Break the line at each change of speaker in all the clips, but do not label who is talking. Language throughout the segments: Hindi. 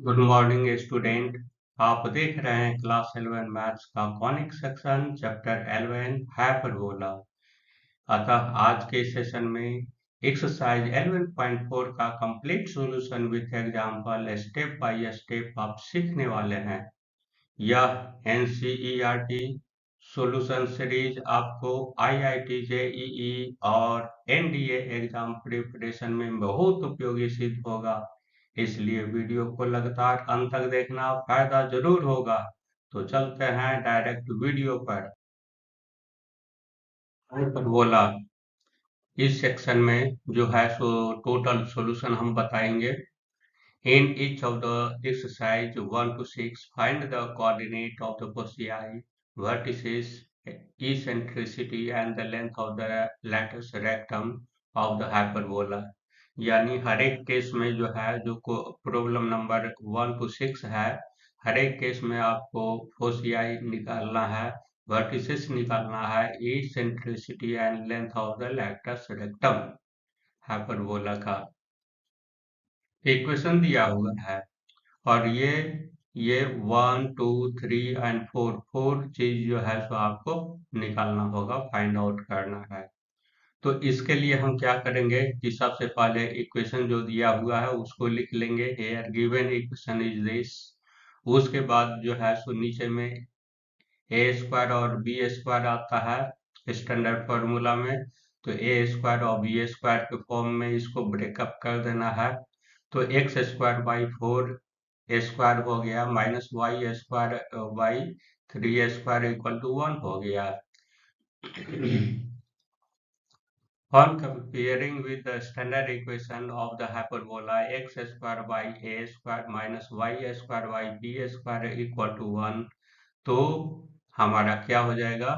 Good morning student. आप देख रहे हैं क्लास 11 मैथ्स का कॉनिक सेक्शन चैप्टर 11 हाइपरबोला। अतः आज के सेशन में एक्सरसाइज 11.4 का complete solution with example step by step आप सीखने वाले हैं। यह एनसीईआरटी सॉल्यूशन सीरीज आपको आईआईटी जेईई और एनडीए एग्जाम प्रिपरेशन में बहुत उपयोगी सिद्ध होगा, इसलिए वीडियो को लगातार अंत तक देखना, फायदा जरूर होगा। तो चलते हैं डायरेक्ट वीडियो पर बोला। इस सेक्शन में जो है सो टोटल सॉल्यूशन हम बताएंगे। In each of the exercise 1 to 6, find the coordinate of the foci, vertices, eccentricity and the length of the latus rectum of the hyperbola। यानी हर एक केस में जो है जो प्रॉब्लम नंबर 1 to 6 है, हर एक केस में आपको फोसियाई निकालना है, वर्टिसेस निकालना है, eccentricity and length of the latus rectum hyperbola का इक्वेशन दिया हुआ है। और ये 1 2 3 एंड 4 चीज जो है सो आपको निकालना होगा, फाइंड आउट करना है। तो इसके लिए हम क्या करेंगे कि सबसे पहले इक्वेशन जो दिया हुआ है उसको लिख लेंगे। Here given equation is this. उसके बाद जो है सो नीचे में ए स्क्वायर और बी स्क्वायर आता है स्टैंडर्ड फॉर्मूला में, तो ए स्क्वायर और बी स्क्वायर के फॉर्म में इसको ब्रेकअप कर देना है। तो एक्स स्क्वायर बाई 4 स्क्वायर हो गया minus y square by 3 square equal to 1 हो गया। On comparing with the standard equation of the hyperbola x square by a square minus y square by b square equal to 1, तो हमारा क्या हो जाएगा,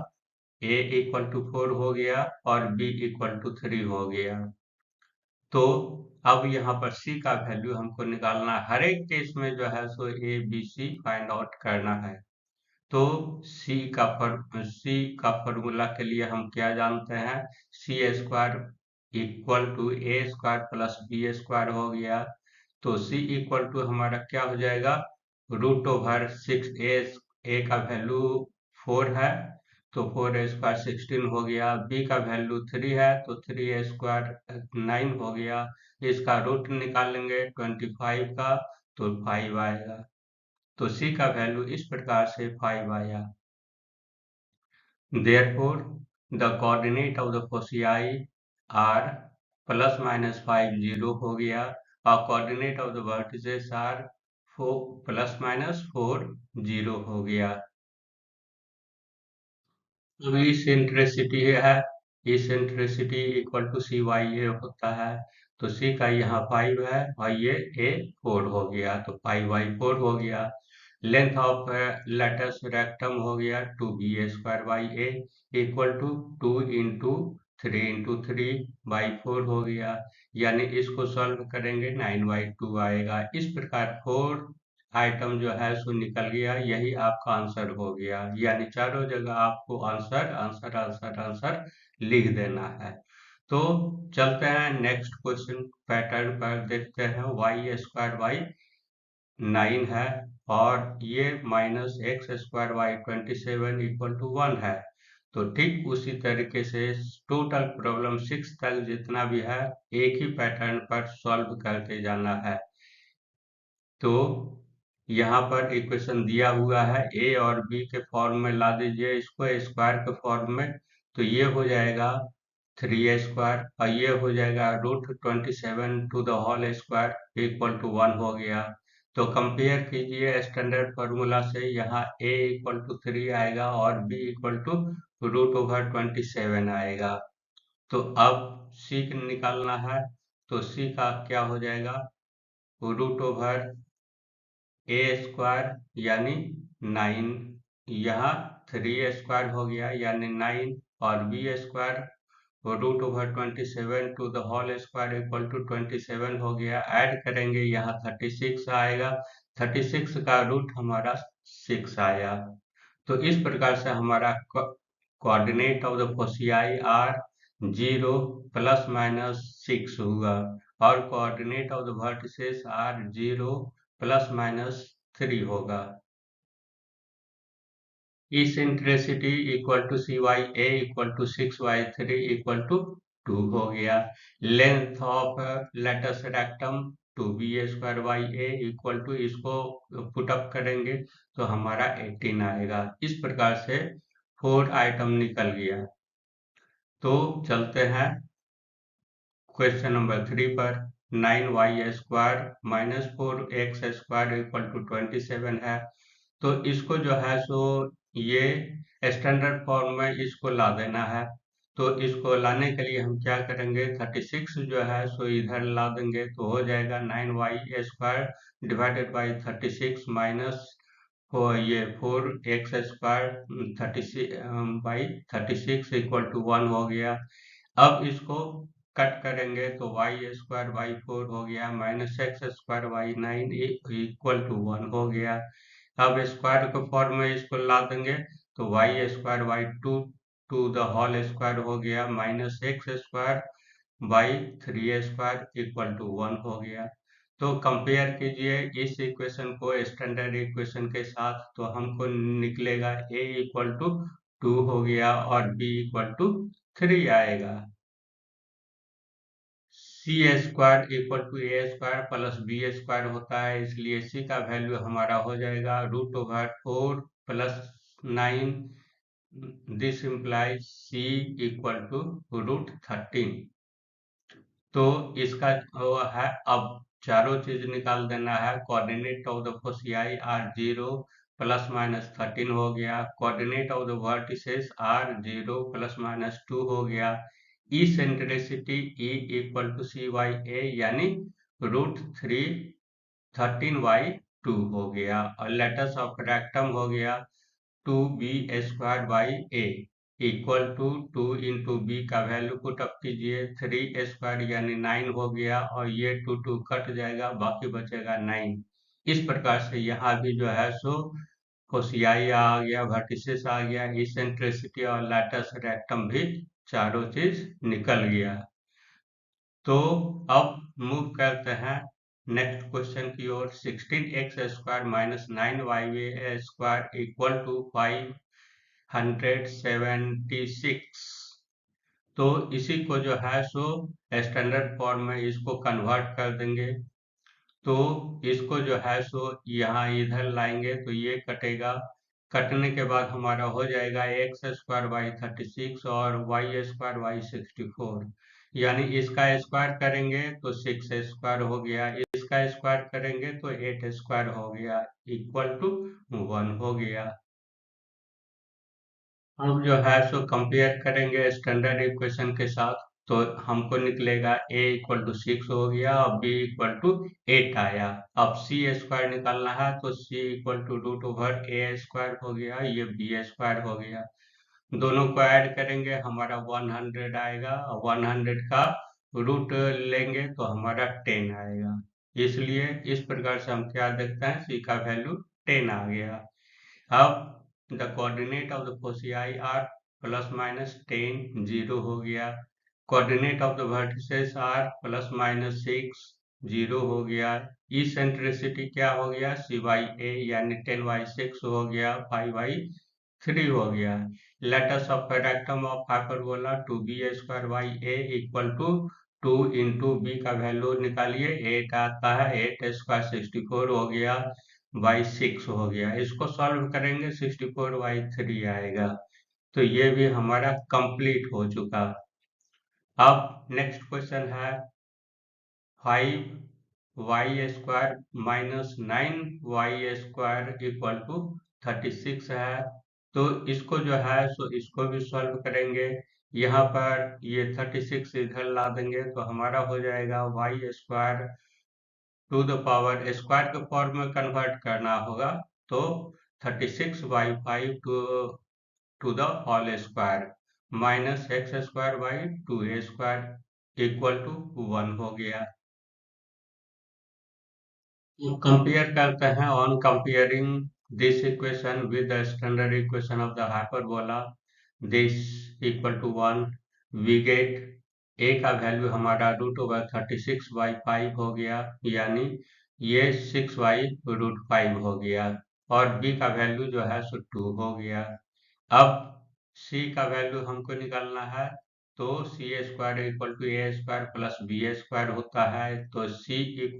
a इक्वल टू 4 हो गया और b इक्वल टू 3 हो गया। तो अब यहाँ पर c का वैल्यू हमको निकालना है। हर एक केस में जो है सो a b c find out करना है। तो c का फॉर्मूला के लिए हम क्या जानते हैं, c square equal to a square plus b square हो गया। तो c इक्वल टू हमारा क्या हो जाएगा, रूट ओवर 6 ए का वैल्यू 4 है तो 4 स्क्वायर 16 हो गया, b का वैल्यू 3 है तो 3 स्क्वायर 9 हो गया। इसका रूट निकालेंगे 25 का तो 5 आएगा। तो c का वैल्यू इस प्रकार से 5 आया। Therefore, the coordinate of the foci are plus minus 5 0 हो गया और coordinate of the vertices are 4 plus minus 4 0 हो गया। अब इसेंट्रिसिटी है, eccentricity equal to c by a होता है, तो सी का यहाँ 5 है और ये ए 4 हो गया तो 5/4 हो गया। लेंथ ऑफ लेटस रेक्टम हो गया 2b² by a equal to 2 into 3 into 3/4 हो गया। यानी इसको सॉल्व करेंगे 9/2 आएगा। इस प्रकार 4 आइटम जो है सो निकल गया, यही आपका आंसर हो गया। यानी चारों जगह आपको आंसर आंसर आंसर आंसर लिख देना है। तो चलते हैं नेक्स्ट क्वेश्चन पैटर्न पर, देखते हैं वाई स्क्वायर बाई 9 है और ये minus x square by 27 equal to 1 है। तो ठीक उसी तरीके से टोटल प्रॉब्लम 6 तक जितना भी है एक ही पैटर्न पर सॉल्व करते जाना है। तो यहाँ पर इक्वेशन दिया हुआ है, ए और बी के फॉर्म में ला दीजिए इसको स्क्वायर के फॉर्म में, तो ये हो जाएगा 3 स्क्वायर और ये हो जाएगा root 27 to the whole square equal to 1 हो गया। तो कंपेयर कीजिए स्टैंडर्ड फार्मूला से, यहाँ a इक्वल टू 3 आएगा और b equal to root over 27 आएगा। तो अब c निकालना है, तो c का क्या हो जाएगा, रूट ओवर ए स्क्वायर यानी 9, यहाँ 3 स्क्वायर हो गया यानी 9 और b square root over 27 to the whole square equal to 27 हो गया। ऐड करेंगे यहाँ 36 आएगा, 36 का रूट हमारा 6 आया। तो इस प्रकार से हमारा coordinate of the foci are 0 plus minus 6 हुआ और coordinate of the vertices are 0 plus minus 3 होगा। Eccentricity equal to c by a equal to 6y3 equal to 2 हो गया। Length of latus rectum 2b² equal to, इसको पुटअप करेंगे तो हमारा 18 आएगा। इस प्रकार से 4 आइटम निकल गया। तो चलते हैं क्वेश्चन नंबर 3 पर। 9y² minus 4x² equal to 27 है। तो इसको जो है सो ये स्टैंडर्ड फॉर्म में इसको ला देना है। तो इसको लाने के लिए हम क्या करेंगे, 36 जो है सो इधर ला देंगे तो हो जाएगा 9y² डिवाइडेड बाई 36 माइनस ये 4x² 36 इक्वल टू 1 हो गया। अब इसको कट करेंगे तो y² 4 हो गया, माइनस x² 9 इक्वल टू 1 हो गया। अब स्क्वायर के फॉर्म में इसको ला देंगे तो y² 2 द होल स्क्वायर हो गया, माइनस x² 3 इक्वल टू 1 हो गया। तो कंपेयर कीजिए इस इक्वेशन को स्टैंडर्ड इक्वेशन के साथ, तो हमको निकलेगा a इक्वल टू 2 हो गया और b इक्वल टू 3 आएगा। c² equal to a² plus b² होता है, इसलिए c का वैल्यू हमारा हो जाएगा √4 plus 9। This implies c equal to √13। तो इसका वो है, अब चारों चीज निकाल देना है। Coordinate of the foci are 0 plus minus 13 हो गया। Coordinate of the vertices are 0 plus minus 2 हो गया। Eccentricity E equal to CYA यानी √3 13/2 हो गया। और लेटस ऑफ रेक्टम हो गया 2b² equal to 2 into b का वैल्यू पुटअप कीजिए, 3² यानी 9 हो गया और ये 2 कट जाएगा, बाकी बचेगा 9। इस प्रकार से यहाँ भी जो है सो फोसियाई आ गया, वर्टिसेस आ गया, इसेंट्रिसिटी और लेटस रेक्टम भी चारों चीज निकल गया। तो अब मूव करते हैं नेक्स्ट क्वेश्चन की ओर। 16x² minus 9y² equal to 576। तो इसी को जो है सो स्टैंडर्ड फॉर्म में इसको कन्वर्ट कर देंगे। तो इसको जो है सो यहाँ इधर लाएंगे तो ये कटेगा। कटने के बाद हमारा हो जाएगा x² 36 और y² 64। यानी इसका स्क्वायर करेंगे तो 6² हो गया, इसका स्क्वायर करेंगे तो 8² हो गया, इक्वल टू 1 हो गया। अब जो है सो कंपेयर करेंगे स्टैंडर्ड इक्वेशन के साथ, तो हमको निकलेगा a इक्वल टू 6 हो गया और b इक्वल टू 8 आया। अब c² निकालना है तो c इक्वल टू √a² हो गया, ये b² हो गया। दोनों को ऐड करेंगे हमारा 100 आएगा और 100 का रूट लेंगे तो हमारा 10 आएगा। इसलिए इस प्रकार से हम क्या देखते हैं, c का वैल्यू 10 आ गया। अब the coordinate of the foci are plus minus 10 0 हो गया। Coordinate of the vertices are plus minus 6 0 हो गया। इसेंट्रिसिटी क्या हो गया, CYA यानी 10/6 हो गया, 5/3 हो गया। Latus of rectum of hyperbola 2b² equal to 2 into b का वैल्यू निकालिए, 8 आता है, 8² 64 हो गया, बाई 6 हो गया। इसको सॉल्व करेंगे 64/3 आएगा। तो ये भी हमारा कंप्लीट हो चुका। अब नेक्स्ट क्वेश्चन है 5y² minus 9y² equal to 36 है। तो इसको जो है सो इसको भी सॉल्व करेंगे। यहाँ पर ये 36 इधर ला देंगे तो हमारा हो जाएगा y² to the power square के फॉर्म में कन्वर्ट करना होगा, तो 36/5 to the whole square minus x² 2a² equal to 1 हो गया। कंपेयर करते हैं, on comparing this equation with the standard equation of the hyperbola this equal to 1, we get a का वैल्यू हमारा √36/5 हो गया, यानी ये 6y√5 हो गया और b का वैल्यू जो है सो 2 हो गया। अब c का वैल्यू हमको निकालना है, तो c² = a² प्लस b² होता है, तो c =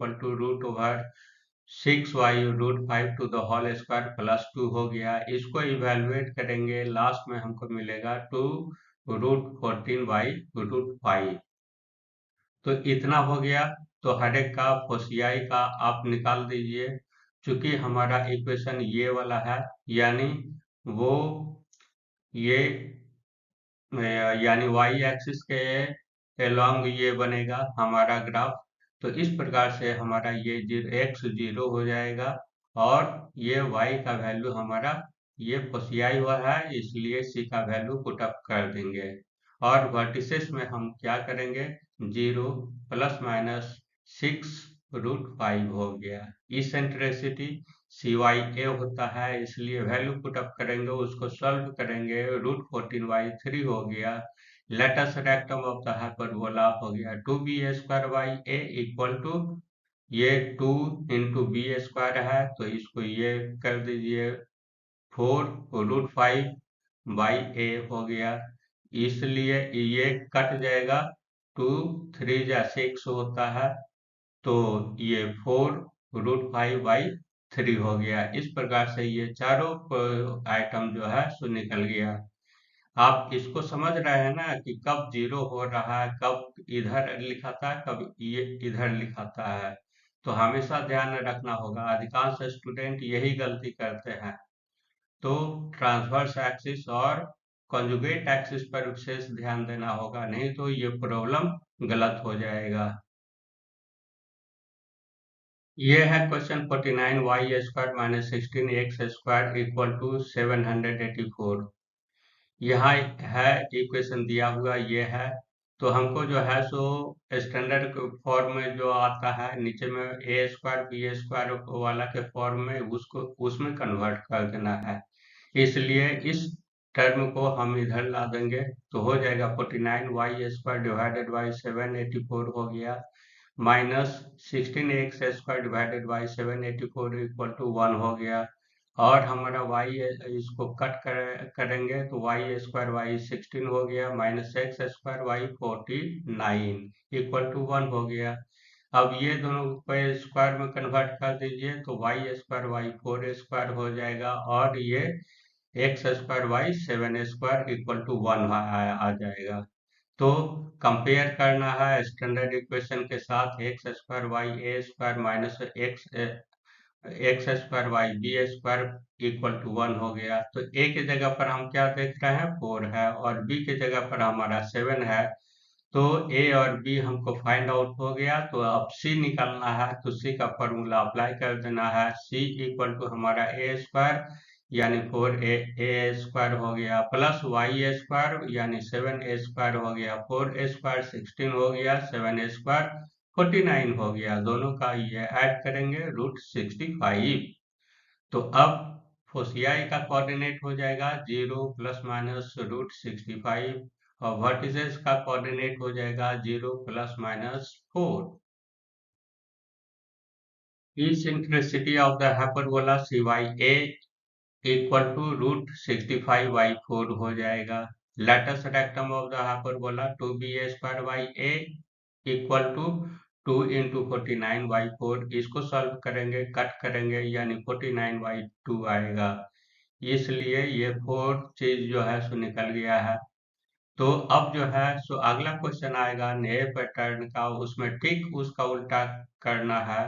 √6y√5 to the whole square plus 2 हो गया। इसको इवेलुएट करेंगे, लास्ट में हमको मिलेगा 2√14y√5। तो इतना हो गया। तो हर एक का फोसियाई का आप निकाल दीजिए। चूंकि हमारा इक्वेशन ये वाला है, यानी वो ये यानी y एक्सिस के एलोंग ये बनेगा हमारा ग्राफ। तो इस प्रकार से हमारा ये x 0 हो जाएगा और ये y का वैल्यू हमारा ये फोसियाई हुआ है, इसलिए c का वैल्यू पुट अप कर देंगे। और वर्टिसेस में हम क्या करेंगे, 0 ± 6√5 हो गया। इसेंट्रिसिटी CYA होता है, इसलिए वैल्यू पुट अप करेंगे, उसको सॉल्व करेंगे, √14y3 हो गया। Latus rectum of the hyperbola हो गया 2b² इक्वल टू ये 2 × b² है, तो इसको ये कर दीजिए 4√5/a हो गया। इसलिए ये कट जाएगा, 2 3 जा 6 होता है, तो ये 4√5/3 हो गया। इस प्रकार से ये चारों आइटम जो है सो निकल गया। आप इसको समझ रहे हैं ना कि कब 0 हो रहा है, कब इधर लिखाता है, कब ये इधर लिखाता है। तो हमेशा ध्यान रखना होगा, अधिकांश स्टूडेंट यही गलती करते हैं। तो ट्रांसवर्स एक्सिस और कॉन्जुगेट एक्सिस पर विशेष ध्यान देना होगा, नहीं तो ये प्रॉब्लम गलत हो जाएगा। ये है क्वेश्चन 49, y² - 16x² = 784। यहाँ है इक्वेशन दिया हुआ ये है। तो हमको जो है सो स्टैंडर्ड फॉर्म में जो आता है, नीचे में a² b² वाला के फॉर्म में उसको उसमें कन्वर्ट कर देना है। इसलिए इस टर्म को हम इधर ला देंगे, तो हो जाएगा 49 y² / 784 हो गया, माइनस 16x² / 784 = 1 हो गया। और हमारा y इसको कट करेंगे, तो y² y16 हो गया, माइनस x² y49 = 1 हो गया। अब ये दोनों को स्क्वायर में कन्वर्ट कर दीजिए, तो y² y4² हो जाएगा और ये x² y7² = 1 आ जाएगा। तो कंपेयर करना है स्टैंडर्ड इक्वेशन के साथ, x² y(a²) minus x² y(b²) = 1 हो गया। तो a की जगह पर हम क्या देख रहे हैं, 4 है, और b की जगह पर हमारा 7 है। तो a और b हमको फाइंड आउट हो गया। तो अब c निकालना है, तो c का फॉर्मूला अप्लाई कर देना है। c = हमारा a² यानी 4a² हो गया, प्लस y² यानी 7a² हो गया, 4a² 16 हो गया, 7a² 49 हो गया। दोनों का ये ऐड करेंगे, √65। तो अब फोसियाई का कोऑर्डिनेट हो जाएगा 0 ± √65 और वर्टिसेस का कोऑर्डिनेट हो जाएगा 0 ± 4। Eccentricity of the hyperbola CYA = √65/4 हो जाएगा। Latus rectum of the hyperbola 2b²/a = 2 × 49/4। इसको सॉल्व करेंगे, कट करेंगे, यानी 49/2 आएगा। इसलिए ये 4 चीज जो है सो निकल गया है। तो अब जो है सो अगला क्वेश्चन आएगा नए पैटर्न का, उसमें ठीक उसका उल्टा करना है।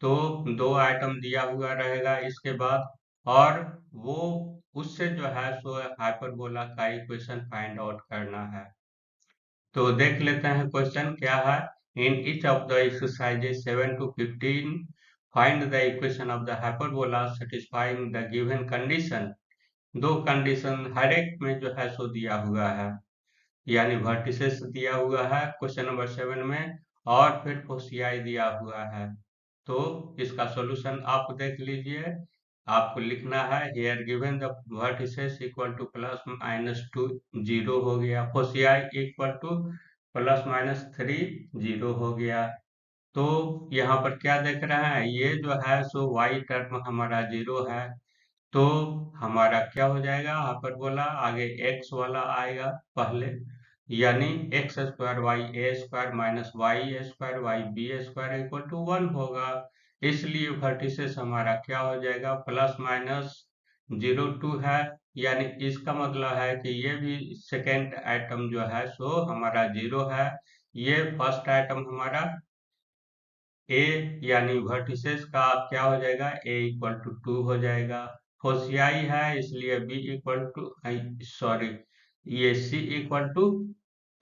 तो 2 आइटम दिया हुआ रहेगा इसके बाद, और वो उससे जो है सो हाइपरबोला का इक्वेशन फाइंड आउट करना है। तो देख लेते हैं क्वेश्चन क्या है। In each of the exercises 7 to 15 find the equation of the hyperbola satisfying the given condition. 2 condition हर एक में जो है सो दिया हुआ है, यानी वर्टिसेस दिया हुआ है क्वेश्चन नंबर 7 में, और फिर फोसियाई दिया हुआ है। तो इसका सॉल्यूशन आप देख लीजिए। आपको लिखना है, हियर गिवन द वर्टिसेस = ±2 0 हो गया, फोसियाई = ±3 0 हो गया। तो यहाँ पर क्या देख रहे हैं, ये जो है सो y टर्म हमारा 0 है, तो हमारा क्या हो जाएगा, यहाँ पर बोला आगे x वाला आएगा पहले, यानी x square by a square minus y square by b square equal to 1 होगा। इसलिए वर्टिसेस हमारा क्या हो जाएगा, प्लस माइनस 0 2 है, यानी इसका मतलब है कि ये भी सेकेंड आइटम जो है सो हमारा 0 है, ये फर्स्ट आइटम हमारा ए, यानी वर्टिसेस का क्या हो जाएगा, ए इक्वल टू 2 हो जाएगा। फोसियाई है इसलिए बी इक्वल टू, सॉरी, ये सी इक्वल टू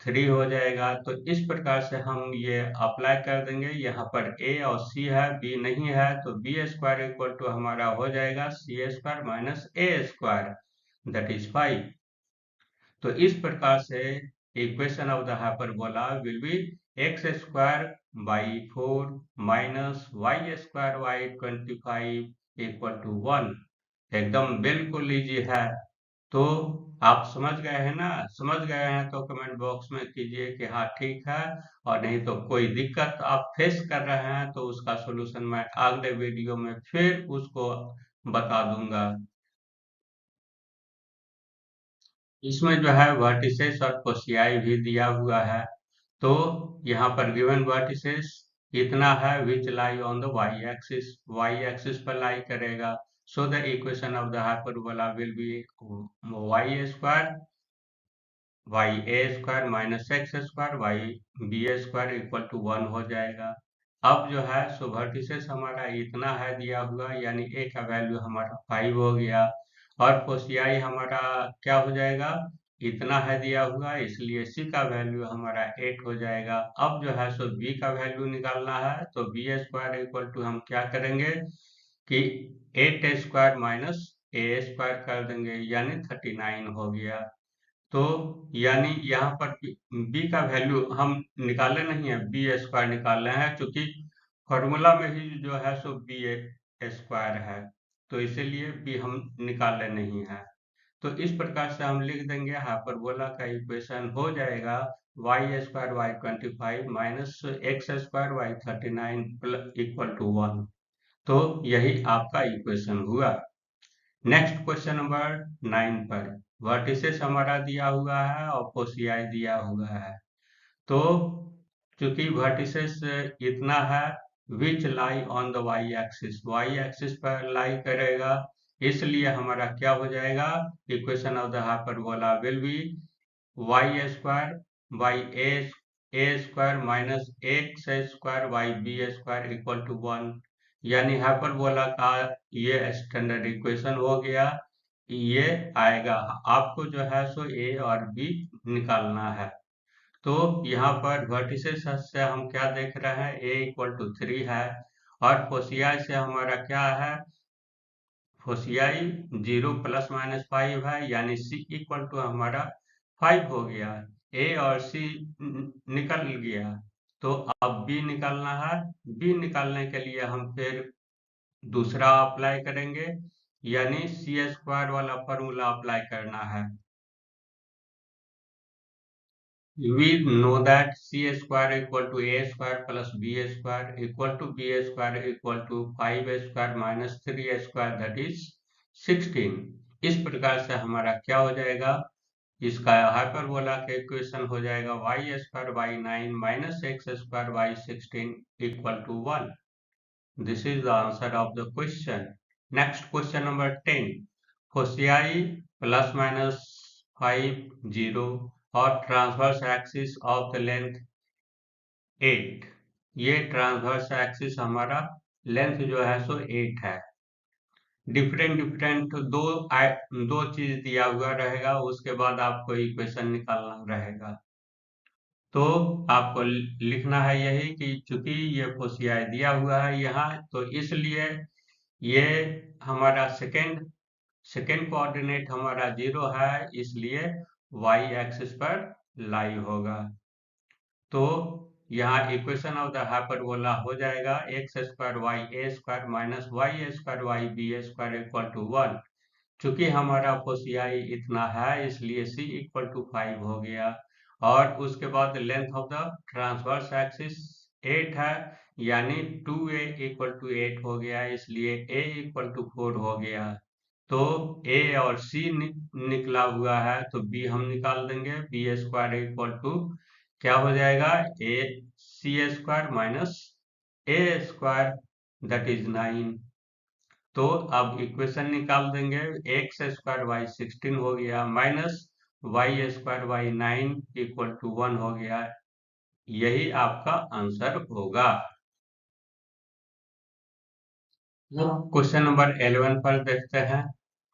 3 हो जाएगा। तो इस प्रकार से हम ये अप्लाई कर देंगे, यहाँ पर ए और सी है, बी नहीं है, तो बी स्क्वायर इक्वल टू हमारा हो जाएगा c square minus a square, that is 5। तो इस प्रकार से equation of the hyperbola will be x square by 4 minus y square by 25 equal to 1। एकदम बिल्कुल इजी है। तो आप समझ गए हैं ना, समझ गए हैं तो कमेंट बॉक्स में कीजिए कि हाँ ठीक है, और नहीं तो कोई दिक्कत आप फेस कर रहे हैं तो उसका सॉल्यूशन मैं अगले वीडियो में फिर उसको बता दूंगा। इसमें जो है वर्टिसेस और कोशियाई भी दिया हुआ है। तो यहाँ पर गिवन वर्टिसेस इतना है which lie on the y axis पर लाई करेगा। So the equation of the hyperbola will be y square by a square minus x square by b square equal to 1 हो जाएगा। अब जो है सो वर्टिसेस हमारा इतना है दिया हुआ, यानी ए का वैल्यू हमारा 5 हो गया, और कोशियाई हमारा क्या हो जाएगा, इतना है दिया हुआ, इसलिए सी का वैल्यू हमारा 8 हो जाएगा। अब जो है सो बी का वैल्यू निकालना है, तो बी स्क्वायर इक्वल टू हम क्या करेंगे कि 8 स्क्वायर माइनस ए स्क्वायर कर देंगे, यानी 39 हो गया। तो यानी यहाँ पर b का वैल्यू हम निकाले नहीं है, बी स्क्वायर निकाले हैं, क्योंकि फॉर्मूला में ही जो है सो बी स्क्वायर है, तो इसीलिए b हम निकाले नहीं है। तो इस प्रकार से हम लिख देंगे, हाइपरबोला का इक्वेशन हो जाएगा y square by 25 minus x square by 39 equal to 1। तो यही आपका इक्वेशन हुआ। नेक्स्ट क्वेश्चन नंबर 9 पर वर्टिसेस हमारा दिया हुआ है और फोसियाई दिया हुआ है। तो चूंकि वर्टिसेस इतना है which lie on the y axis पर लाई करेगा, इसलिए हमारा क्या हो जाएगा, equation of the hyperbola will be y square by a square minus x square by b square equal to 1, यानी हाइपरबोला का ये स्टैंडर्ड इक्वेशन हो गया। ये आएगा, आपको जो है सो ए और बी निकालना है। तो यहाँ पर वर्टिसेस से हम क्या देख रहे हैं, ए इक्वल टू 3 है, और फोसियाई से हमारा क्या है, फोसियाई 0 प्लस माइनस 5 है, यानी सी इक्वल टू हमारा 5 हो गया। ए और सी निकल गया, तो अब बी निकालना है। बी निकालने के लिए हम फिर दूसरा अप्लाई करेंगे, यानी सी स्क्वायर वाला फॉर्मूला अप्लाई करना है। We know that c square equal to a square plus b square equal to b square equal to 5 square minus 3 square, that is 16। इस प्रकार से हमारा क्या हो जाएगा, इसका हाइपरबोला का इक्वेशन हो जाएगा y square by 9 minus x square by 16 equal to 1। This is the answer of the question. Next question number 10, foci plus minus 5 0 और transverse axis of the length 8। ये ट्रांसवर्स एक्सिस हमारा लेंथ जो है सो 8 है। डिफरेंट दो चीज दिया हुआ रहेगा, उसके बाद आपको इक्वेशन निकालना रहेगा। तो आपको लिखना है यही कि चूंकि ये फोसियाई दिया हुआ है यहाँ, तो इसलिए ये हमारा सेकेंड कोऑर्डिनेट हमारा 0 है, इसलिए वाई एक्सिस पर लाई होगा। तो यहाँ इक्वेशन ऑफ द हाइपरबोला हो जाएगा x square by a square minus y square by b square equal to 1। चूंकि हमारा फोसियाई इतना है, इसलिए c इक्वल टू 5 हो गया, और उसके बाद length of the transverse axis 8 है, यानी 2a इक्वल टू 8 हो गया, इसलिए a इक्वल टू 4 हो गया। तो a और c निकला हुआ है, तो b हम निकाल देंगे। बी स्क्वायर इक्वल टू क्या हो जाएगा, a c square minus a square, that is 9। तो अब इक्वेशन निकाल देंगे, एक्स स्क्वायर वाई 16 हो गया minus y square by 9 equal to 1 हो गया। यही आपका आंसर होगा। अब क्वेश्चन नंबर 11 पर देखते हैं।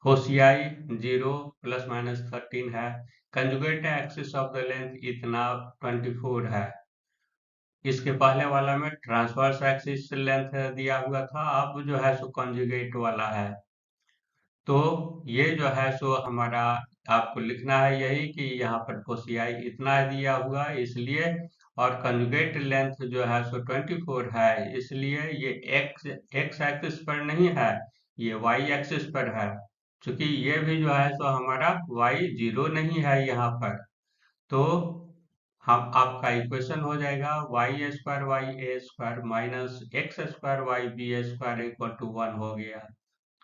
होशियाई 0 प्लस माइनस 13 है। Conjugate axis of the length इतना 24 है। इसके पहले वाला में ट्रांसवर्स एक्सिस लेंथ दिया हुआ था, अब जो है सो कंजुगेट वाला है। तो ये जो है सो हमारा आपको लिखना है यही कि यहाँ पर फोसियाई इतना दिया हुआ है इसलिए, और कंजुगेट लेंथ जो है सो 24 है, इसलिए ये एक्स एक्स एक्सिस पर नहीं है, ये वाई एक्सिस पर है। क्योंकि ये भी जो है सो हमारा वाई 0 नहीं है यहाँ पर। तो हम आपका इक्वेशन हो जाएगा y square by a square minus x square by b square equal to 1 हो गया।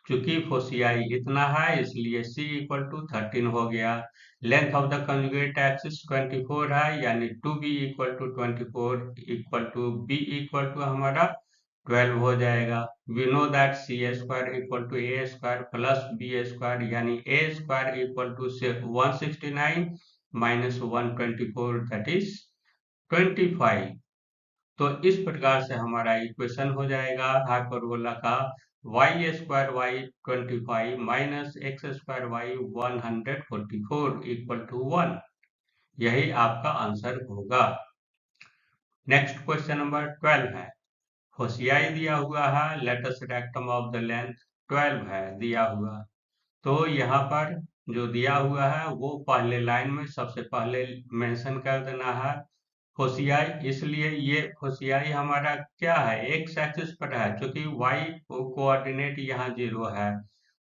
चूंकि फोसियाई इतना है इसलिए c इक्वल टू 13 हो गया। Length of the conjugate axis 24 है, यानी 2b equal to 24 equal to b equal to हमारा 12 हो जाएगा। We know that c square equal to a square plus b square, यानी a square equal to 169 minus 124 that is 25। तो इस प्रकार से हमारा इक्वेशन हो जाएगा हाइपरबोला का y square by 25 minus x square by 144 equal to 1। यही आपका आंसर होगा। नेक्स्ट क्वेश्चन नंबर 12 है। होशियाई दिया हुआ है, latus rectum of the length 12 है दिया हुआ। तो यहाँ पर जो दिया हुआ है वो पहले लाइन में सबसे पहले मेंशन कर देना है फोसियाई। इसलिए ये फोसियाई हमारा क्या है, एक्स एक्सिस पर है, क्योंकि वाई कोऑर्डिनेट यहाँ 0 है।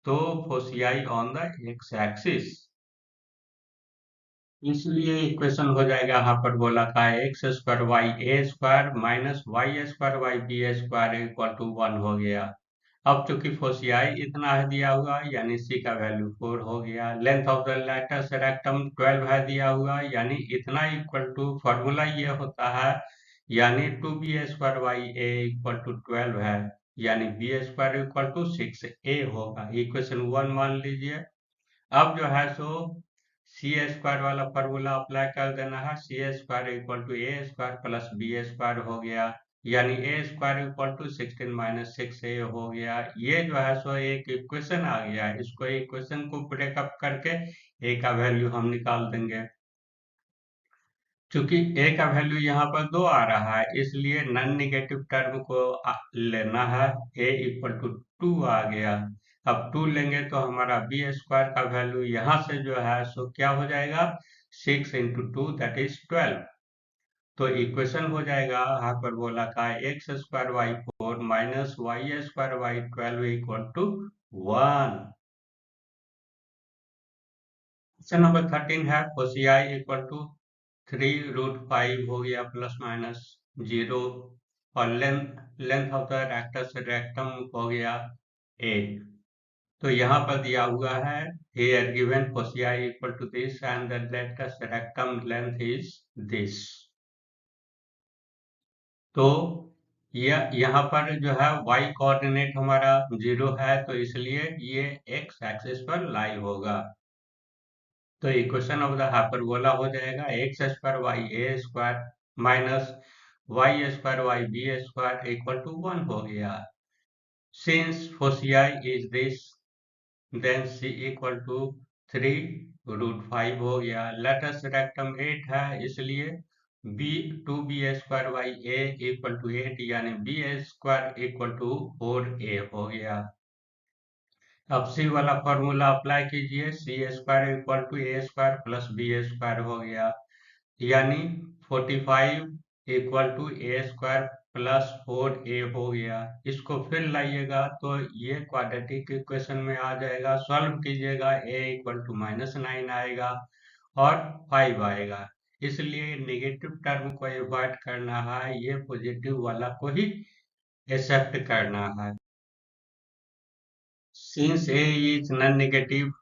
तो foci on the x axis, इसलिए इक्वेशन हो जाएगा यहाँ पर बोला का x square by a square minus y square by b square equal to 1 हो गया। अब चूंकि फोसियाई इतना है दिया हुआ, यानी सी का वैल्यू 4 हो गया। Length of the latus rectum 12 है दिया हुआ, यानी इतना इक्वल टू फॉर्मूला ये होता है, यानी 2b square by a equal to 12 है, यानी B square equal to 6a होगा। इक्वेशन 1 मान लीजिए। अब जो है सो सी स्क्वायर वाला फॉर्मूला अप्लाई कर देना है, c square equal to a square plus b square हो गया, यानी a square equal to 16 minus 6a हो गया। ये जो है सो एक इक्वेशन आ गया, इसको इक्वेशन को ब्रेकअप करके ए का वैल्यू हम निकाल देंगे। चूंकि a का वैल्यू यहाँ पर 2 आ रहा है, इसलिए नॉन निगेटिव टर्म को लेना है। a इक्वल टू 2 आ गया। अब 2 लेंगे तो हमारा बी स्क्वायर का वैल्यू यहाँ से जो है सो क्या हो जाएगा, 6 इंटू 2 दैट इज 12। तो इक्वेशन हो जाएगा हाइपरबोला का x square by 4 minus y square by 12 equal to 1। Question number 13 है, कोसियाई इक्वल टू 3√5 हो गया प्लस माइनस 0, और लेंथ ऑफ द रेक्टम हो गया 8। तो यहाँ पर दिया हुआ है here given foci equal to this and the latest rectum length is this। तो यहाँ पर जो है y कोऑर्डिनेट हमारा 0 है, तो इसलिए ये x एक्सिस पर लाई होगा। तो इक्वेशन ऑफ द हाइपरबोला हो जाएगा x square by a square minus y square by b square equal to 1 हो गया। Since foci is this, then c equal to 3√5 हो गया। लेटस रेक्टम 8 है, इसलिए b square by a equal to 8, यानी B square equal to 4a हो गया। अब सी वाला फॉर्मूला अप्लाई कीजिए, c square equal to a square plus b square हो गया, यानी 45 equal to a square plus 4a हो गया। इसको फिर लाइएगा तो ये क्वाड्रेटिक इक्वेशन में आ जाएगा। सॉल्व कीजिएगा, a इक्वल टू -9 आएगा और 5 आएगा। इसलिए नेगेटिव टर्म को अवॉइड करना है, ये पॉजिटिव वाला को ही एक्सेप्ट करना है। Since a is non negative,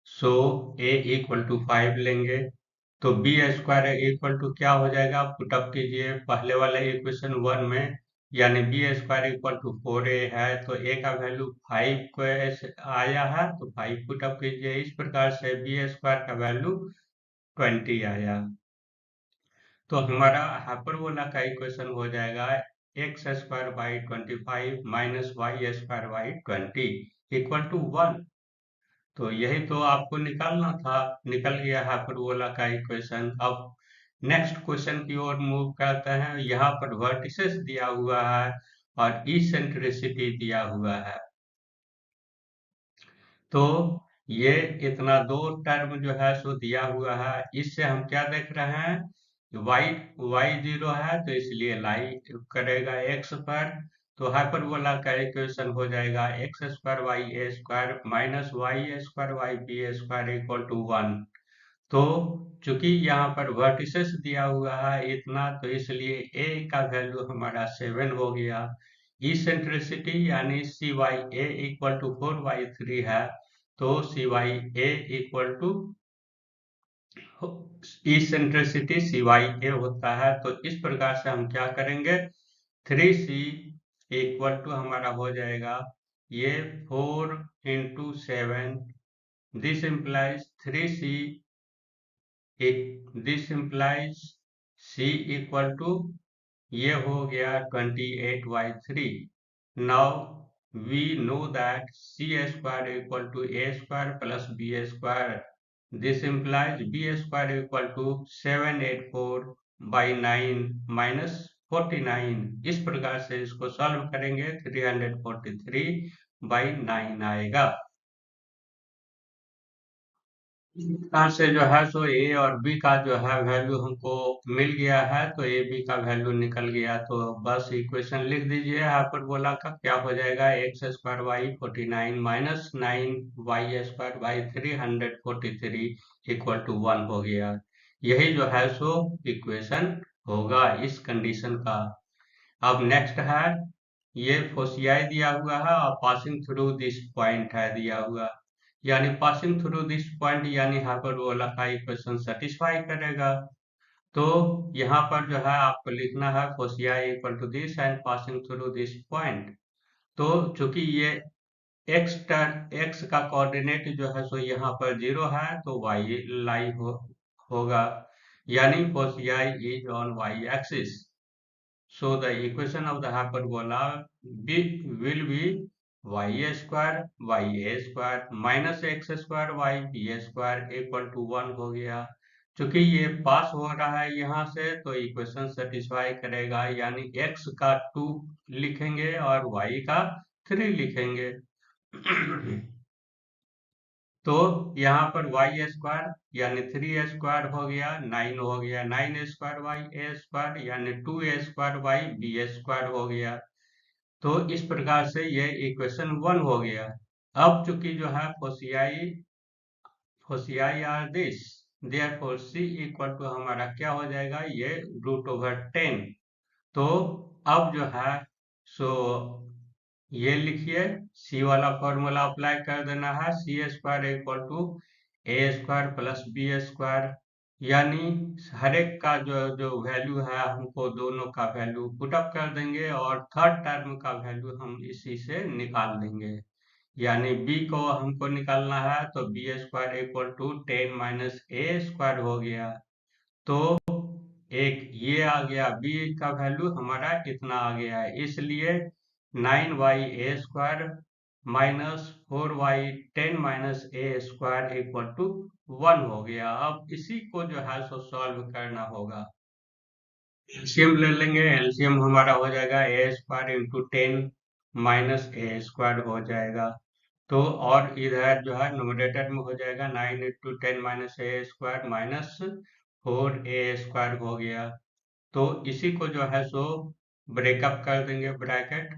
so a equal to 5 लेंगे, तो बी स्क्वायर इक्वल टू क्या हो जाएगा, पुटअप कीजिए पहले वाले इक्वेशन 1 में, यानी B square equal to 4a है, तो ए का वैल्यू 5 को आया है, तो 5 पुटअप कीजिए, इस प्रकार से बी स्क्वायर का वैल्यू 20 आया। तो हमारा हाइपरबोला का इक्वेशन हो जाएगा x square by 25 minus y square by 20 equal to 1। तो यही तो आपको निकालना था, निकल गया हाइपरबोला का इक्वेशन। अब नेक्स्ट क्वेश्चन की ओर मूव करते हैं। यहाँ पर वर्टिसेस दिया हुआ है और इसेंट्रिसिटी दिया हुआ है। तो ये इतना दो टर्म जो है सो दिया हुआ है, इससे हम क्या देख रहे हैं, y y0 है, तो इसलिए लाई करेगा x पर, तो हाइपरबोला का इक्वेशन हो जाएगा x square by a square minus y square by b square equal to 1। तो चूंकि यहाँ पर वर्टिसेस दिया हुआ है इतना, तो इसलिए a का वैल्यू हमारा 7 हो गया। इसेंट्रिसिटी यानी c by a equal to 4/3 है, तो c by a equal to eccentricity c by a होता है। तो इस प्रकार से हम क्या करेंगे, 3c इक्वल टू हमारा हो जाएगा ये 4 into 7, this implies 3c, this implies c equal to ये हो गया 28/3। Now we know that c square equal to a square plus b square, this implies b square equal to 784/9 minus 49। इस प्रकार से इसको सॉल्व करेंगे 343/9 आएगा। इस प्रकार से जो है सो ए और बी का जो है वैल्यू हमको मिल गया है, तो ए बी का वैल्यू निकल गया। तो बस इक्वेशन लिख दीजिए हाइपरबोला का, क्या हो जाएगा x square by 49 minus 9 y square by 343 equal to 1 हो गया। यही जो है सो इक्वेशन होगा इस कंडीशन का। अब नेक्स्ट है, ये फोसियाई दिया हुआ है और पासिंग थ्रू दिस पॉइंट है दिया हुआ, यानी पासिंग थ्रू दिस पॉइंट यानी हाइपरबोला का इक्वेशन सेटिस्फाई करेगा। तो यहाँ पर जो है आपको लिखना है foci equal to this and passing through this point. तो चूंकि ये एक्स का कोऑर्डिनेट जो है सो यहाँ पर 0 है, तो वाई लाई होगा, यानी foci is on y axis. So the equation of the hyperbola will be y square y square minus x square y b square equal to 1 हो गया। चूंकि ये पास हो रहा है यहाँ से, तो इक्वेशन सेटिस्फाई करेगा, यानी x का 2 लिखेंगे और y का 3 लिखेंगे। तो यहाँ पर वाई स्क्वायर यानी 3 स्क्वायर हो गया 9 हो गया, 9 स्क्वायर वाई ए स्क्वायर यानी 2 स्क्वायर वाई बी स्क्वायर हो गया। तो इस प्रकार से ये इक्वेशन 1 हो गया। अब चूंकि जो है foci are this, therefore c equal to हमारा क्या हो जाएगा, ये √10। तो अब जो है सो ये लिखिए, सी वाला फॉर्मूला अप्लाई कर देना है, c square equal to a square plus b square, यानी हर एक का जो वैल्यू है हमको दोनों का वैल्यू पुटअप कर देंगे और थर्ड टर्म का वैल्यू हम इसी से निकाल देंगे। यानी b को हमको निकालना है, तो b square equal to 10 minus a square हो गया। तो एक ये आ गया, b का वैल्यू हमारा इतना आ गया है, इसलिए 9y a square minus 4y 10 minus a square equal to 1 हो गया। अब इसी को जो है सो सॉल्व करना होगा। एलसीएम ले लेंगे, एलसीएम हमारा हो जाएगा ए square into 10 minus a square हो जाएगा। तो और इधर जो है न्यूमरेटर में हो जाएगा 9 into 10 minus a square minus 4a square हो गया। तो इसी को जो है सो ब्रेकअप कर देंगे ब्रैकेट,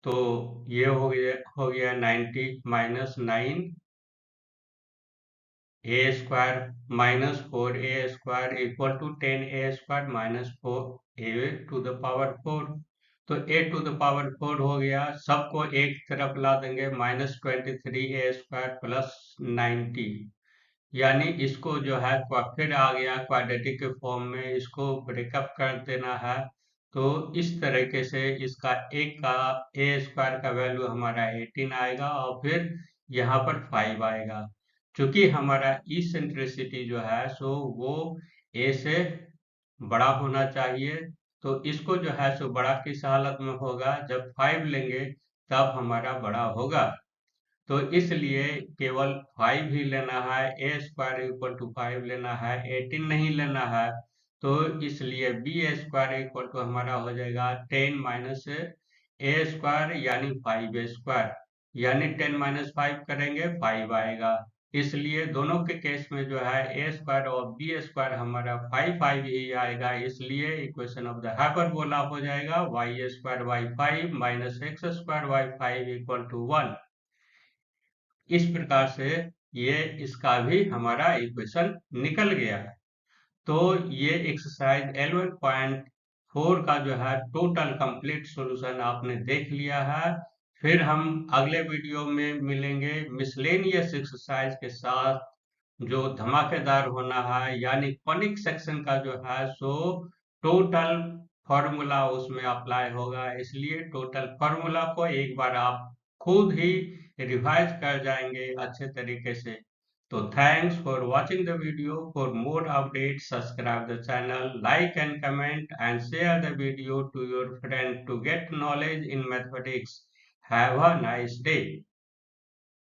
तो ये हो गया 90 minus 9 a square minus 4a² equal to 10a² minus 4a⁴ तो a⁴ हो गया, सबको एक तरफ ला देंगे, -23a² प्लस 90, यानी इसको जो है फिर आ गया क्वाड्रेटिक के फॉर्म में, इसको ब्रेकअप कर देना है। तो इस तरीके से इसका एक का a² का वैल्यू हमारा 18 आएगा और फिर यहाँ पर 5 आएगा। चूंकि हमारा इसेंट्रिसिटी जो है सो वो a से बड़ा होना चाहिए, तो इसको जो है सो बड़ा किस हालत में होगा, जब 5 लेंगे तब हमारा बड़ा होगा। तो इसलिए केवल 5 ही लेना है, a² इक्वल टू 5 लेना है, 18 नहीं लेना है। तो इसलिए b² इक्वल टू हमारा हो जाएगा 10 माइनस a² यानी 5a², यानी 10 माइनस 5 करेंगे 5 आएगा। इसलिए दोनों के केस में जो है a² और b² हमारा 5 ही आएगा। इसलिए इक्वेशन ऑफ द हाइपरबोला हो जाएगा y² 5 minus x² 5 equal to 1। इस प्रकार से ये इसका भी हमारा इक्वेशन निकल गया है। तो ये एक्सरसाइज 11.4 का जो है टोटल कंप्लीट सॉल्यूशन आपने देख लिया है। फिर हम अगले वीडियो में मिलेंगे मिसलेनियस एक्सरसाइज के साथ, जो धमाकेदार होना है, यानी कॉनिक सेक्शन का जो है सो टोटल फॉर्मूला उसमें अप्लाई होगा। इसलिए टोटल फॉर्मूला को एक बार आप खुद ही रिवाइज कर जाएंगे अच्छे तरीके से। तो thanks for watching the video. For more update subscribe the channel, like and comment and share the video to your friend to get knowledge in mathematics. Have a nice day.